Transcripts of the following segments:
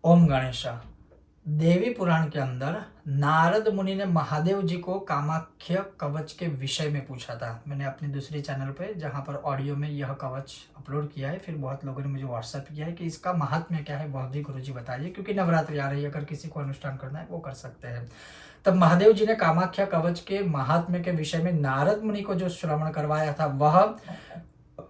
ओम गणेश। देवी पुराण के अंदर नारद मुनि ने महादेव जी को कामाख्य कवच के विषय में पूछा था। मैंने अपनी दूसरी चैनल पे जहाँ पर ऑडियो में यह कवच अपलोड किया है, फिर बहुत लोगों ने मुझे व्हाट्सएप किया है कि इसका महात्म्य क्या है, वह भी गुरुजी बताइए, क्योंकि नवरात्रि आ रही है, अगर किसी को अनुष्ठान करना है वो कर सकते हैं। तब महादेव जी ने कामाख्या कवच के महात्म्य के विषय में नारद मुनि को जो श्रवण करवाया था वह,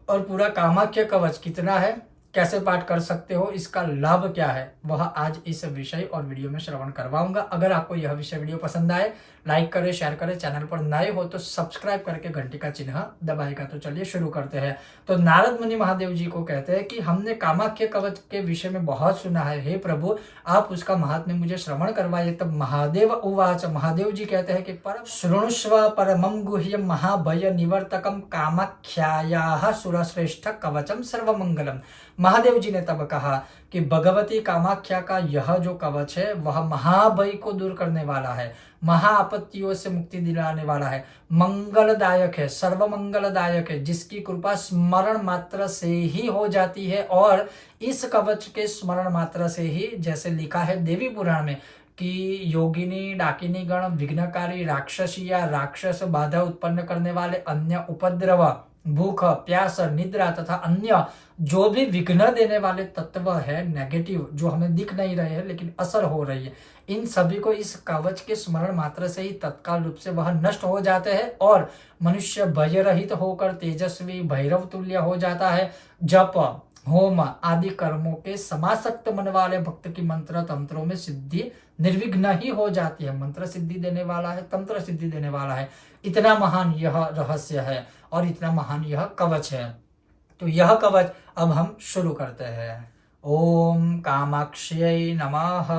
और पूरा कामाख्य कवच कितना है, कैसे पाठ कर सकते हो, इसका लाभ क्या है, वह आज इस विषय और वीडियो में श्रवण करवाऊंगा। अगर आपको यह विषय वीडियो पसंद आए, लाइक करें, शेयर करें, चैनल पर नए हो तो सब्सक्राइब करके घंटी का चिन्ह दबाएगा। तो चलिए शुरू करते हैं। तो नारद मुनि महादेव जी को कहते हैं कि हमने कामाख्य कवच के विषय में बहुत सुना है, हे प्रभु आप उसका महात्म्य मुझे श्रवण करवाइए। तब महादेव उवाच, महादेव जी कहते हैं कि परम शृणुष्व परमं गुह्यं महाभय निवर्तकम कामाख्यायाः सुरश्रेष्ठ कवचम सर्वमंगलम। महादेव जी ने तब कहा कि भगवती कामाख्या का यह जो कवच है वह महाभय को दूर करने वाला है, महाआपत्तियों से मुक्ति दिलाने वाला है, मंगलदायक है, सर्वमंगलदायक है, जिसकी कृपा स्मरण मात्र से ही हो जाती है। और इस कवच के स्मरण मात्र से ही, जैसे लिखा है देवी पुराण में कि योगिनी डाकिनी गण विघ्नकारी राक्षसी या राक्षस बाधा उत्पन्न करने वाले अन्य उपद्रव, भूख प्यास निद्रा तथा अन्य जो भी विघ्न देने वाले तत्व है, नेगेटिव, जो हमें दिख नहीं रहे हैं लेकिन असर हो रही है, इन सभी को इस कवच के स्मरण मात्र से ही तत्काल रूप से वह नष्ट हो जाते हैं और मनुष्य भय रहित होकर तेजस्वी भैरव तुल्य हो जाता है। जप होम आदि कर्मों के समासक्त मन वाले भक्त की मंत्र तंत्रों में सिद्धि निर्विघ्न ही हो जाती है। मंत्र सिद्धि देने वाला है, तंत्र सिद्धि देने वाला है। इतना महान यह रहस्य है और इतना महान यह कवच है। तो यह कवच अब हम शुरू करते हैं। ओम कामाक्ष्यै नमः।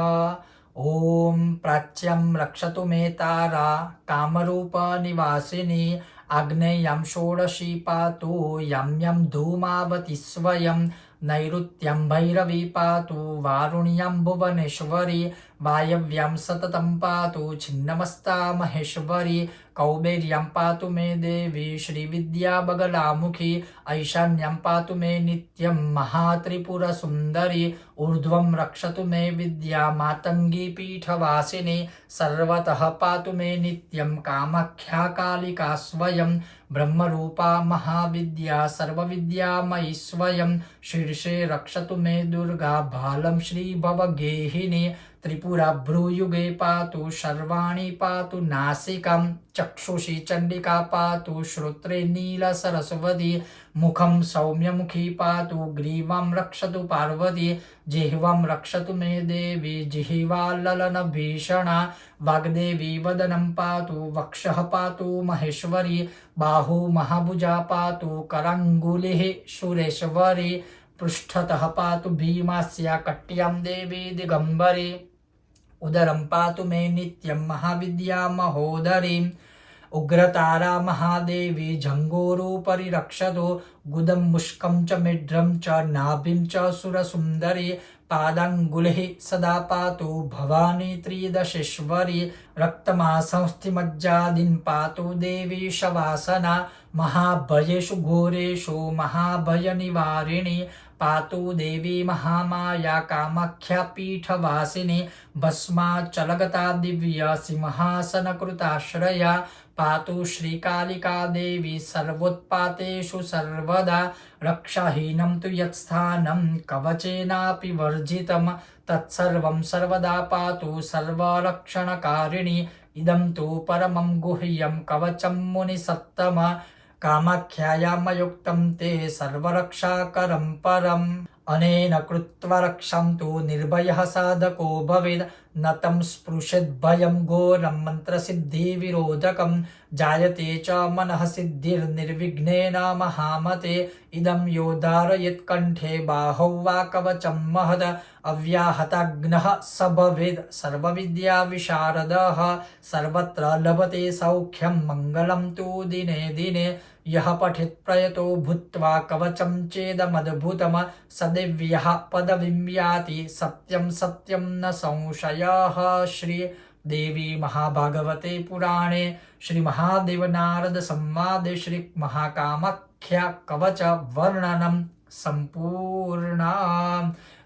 ओम प्राच्यं रक्षतु मे तारा कामरूप निवासिनी आग्नेयं षोडशी पातु यं यं धूमावति स्वयं नैऋत्यं भैरवी पातु वारुण्यं भुवनेश्वरी वायव्यं सततं पातु छिन्नमस्ता महेश्वरी कौबेर्यं पातु मे देवी श्रीविद्या बगलामुखी ऐशान्यं पातु मे नित्यं महात्रिपुरसुन्दरी ऊर्ध्वं रक्षतु मे विद्या मातंगी पीठवासिनी सर्वतः पातु मे नित्यं कामाख्या कालिका स्वयं ब्रह्मरूपा महाविद्या सर्वविद्यामयी स्वयं शीर्षे रक्षतु मे दुर्गा भालं श्रीभवगेहिनी त्रिपुरा भ्रूयुगे पातु सर्वाणि पातु नासिकं चक्षुषी चंडिका पातु श्रोत्रे नीलसरस्वती मुखं सौम्यमुखी पातु ग्रीवं रक्षतु पार्वती जिह्वं रक्षतु मे देवी जिह्वा ललन भीषणा वाग्देवी वदनं पातु वक्षः पातु महेश्वरी बाहु महाभुजा पातु कराङ्गुलिः सुरेश्वरी पृष्ठतः पातु भीमास्या कट्यां देवी दिगंबरी उदरं पातु मे नित्यं महाविद्या महोदरीम् उग्रतारा महादेवी जंगोरूपरि रक्षतु गुदं मुष्कं च मिड्रं च नाभिं च सुरसुन्दरी पादाङ्गुलिः सदा पातु भवानी त्रिदशेश्वरी रक्तमासंस्थिमज्जादिं पातु देवी शवासना महाभयेषु घोरेषु महाभयनिवारिणी पातु देवी महामाया कामाख्या पीठवासिनी भस्माचलगता दिव्या सिंहासनकृताश्रया पातु श्रीकालिका देवी सर्वोत्पातेषु सर्वदा रक्षाहीनं तु यत्स्थानं कवचेनापि वर्जितं तत्सर्वं सर्वदा पातु सर्वरक्षणकारिणी इदं तु परमं गुह्यं कवचं मुनिसत्तम कामाख्यायामयुक्तं ते सर्वरक्षाकरं परम् अनेन कृत्वा रक्षां तु निर्भयः साधको भवेत् न तं स्पृशेत् भयं घोरं मन्त्रसिद्धिविरोधकं जायते च मनः सिद्धिर्निर्विघ्नेन महामते इदं यो धारयेत् कण्ठे बाहौ वा कवचं महद अव्याहताग्नः स भवेत् सर्वविद्याविशारदः सर्वत्र लभते सौख्यं मङ्गलं तु दिने दिने यः पठेत् प्रयतो भूत्वा कवचं चेदमद्भुतं सदेव्यः पदवीं याति सत्यं सत्यं न संशयः। श्री देवी महाभागवते पुराणे श्री महादेव नारद संवादे श्री महाकामाख्या कवच वर्णनम संपूर्ण।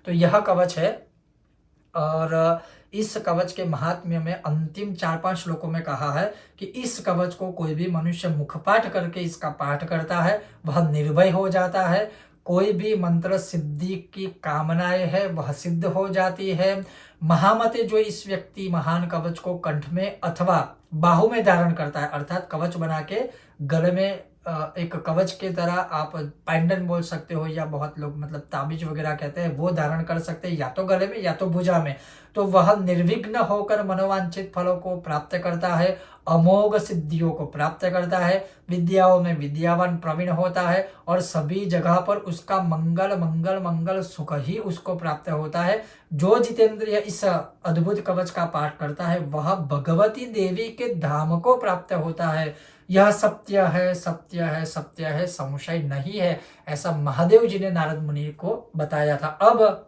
तो यह कवच है और इस कवच के महात्म्य में अंतिम 4-5 श्लोकों में कहा है कि इस कवच को कोई भी मनुष्य मुखपाठ करके इसका पाठ करता है वह निर्भय हो जाता है, कोई भी मंत्र सिद्धि की कामनाएं है वह सिद्ध हो जाती है। महामते जो इस व्यक्ति महान कवच को कंठ में अथवा बाहु में धारण करता है, अर्थात कवच बना के गले में एक कवच के तरह आप पैंडन बोल सकते हो, या बहुत लोग मतलब ताबीज वगैरह कहते हैं, वो धारण कर सकते हैं या तो गले में या तो भुजा में, तो वह निर्विघ्न होकर मनोवांछित फलों को प्राप्त करता है, अमोघ सिद्धियों को प्राप्त करता है, विद्याओं में विद्यावान प्रवीण होता है और सभी जगह पर उसका मंगल मंगल मंगल सुख ही उसको प्राप्त होता है। जो जितेंद्रिय इस अद्भुत कवच का पाठ करता है वह भगवती देवी के धाम को प्राप्त होता है। यह सत्य है, सत्य है, सत्य है, संशय नहीं है, ऐसा महादेव जी ने नारद मुनि को बताया था। अब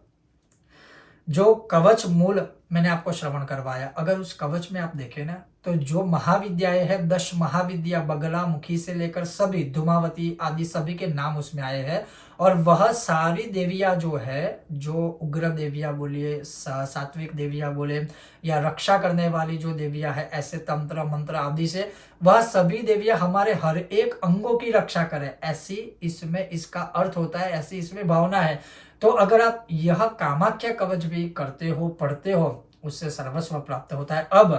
जो कवच मूल मैंने आपको श्रवण करवाया, अगर उस कवच में आप देखें ना तो जो महाविद्याएं हैं, 10 महाविद्या बगला मुखी से लेकर सभी धूमावती आदि सभी के नाम उसमें आए हैं। और वह सारी देवियां जो है, जो उग्र देवियां बोलिए, सात्विक देवियां बोले, या रक्षा करने वाली जो देवियां है ऐसे तंत्र मंत्र आदि से, वह सभी देवियां हमारे हर एक अंगों की रक्षा करें, ऐसी इसमें इसका अर्थ होता है, ऐसी इसमें भावना है। तो अगर आप यह कामाख्या कवच भी करते हो, पढ़ते हो, उससे सर्वस्व प्राप्त होता है। अब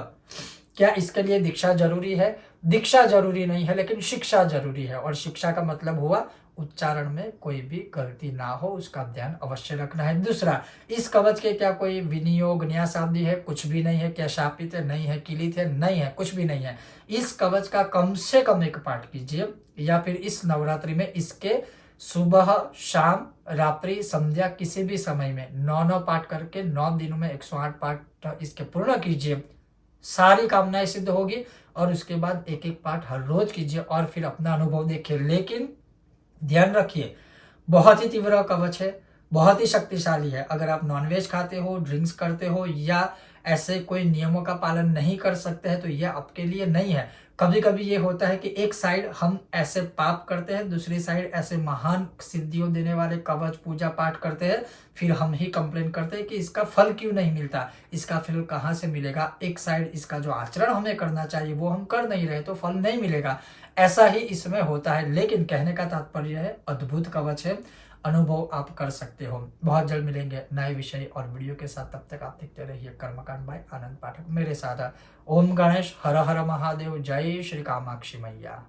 क्या इसके लिए दीक्षा जरूरी है? दीक्षा जरूरी नहीं है, लेकिन शिक्षा जरूरी है। और शिक्षा का मतलब हुआ उच्चारण में कोई भी गलती ना हो, उसका ध्यान अवश्य रखना है। दूसरा, इस कवच के क्या कोई विनियोग न्यास आदि है? कुछ भी नहीं है। क्या शापित है? नहीं है। किलित है? नहीं है। कुछ भी नहीं है। इस कवच का कम से कम एक पाठ कीजिए, या फिर इस नवरात्रि में इसके सुबह शाम रात्रि संध्या किसी भी समय में 9 पाठ करके 9 दिनों में 108 पाठ इसके पूर्ण कीजिए, सारी कामनाएं सिद्ध होगी। और उसके बाद एक एक पाठ हर रोज कीजिए और फिर अपना अनुभव देखिए। लेकिन ध्यान रखिए, बहुत ही तीव्र कवच है, बहुत ही शक्तिशाली है। अगर आप नॉनवेज खाते हो, ड्रिंक्स करते हो, या ऐसे कोई नियमों का पालन नहीं कर सकते हैं तो यह आपके लिए नहीं है। कभी कभी ये होता है कि एक साइड हम ऐसे पाप करते हैं, दूसरी साइड ऐसे महान सिद्धियों देने वाले कवच पूजा पाठ करते हैं, फिर हम ही कंप्लेन करते हैं कि इसका फल क्यों नहीं मिलता, इसका फल कहाँ से मिलेगा। एक साइड इसका जो आचरण हमें करना चाहिए वो हम कर नहीं रहे तो फल नहीं मिलेगा, ऐसा ही इसमें होता है। लेकिन कहने का तात्पर्य है, अद्भुत कवच है, अनुभव आप कर सकते हो। बहुत जल्द मिलेंगे नए विषय और वीडियो के साथ, तब तक आप देखते रहिए कर्मकांड बाय आनंद पाठक मेरे साथ। ओम गणेश, हर हर महादेव, जय श्री कामाक्षी मैया।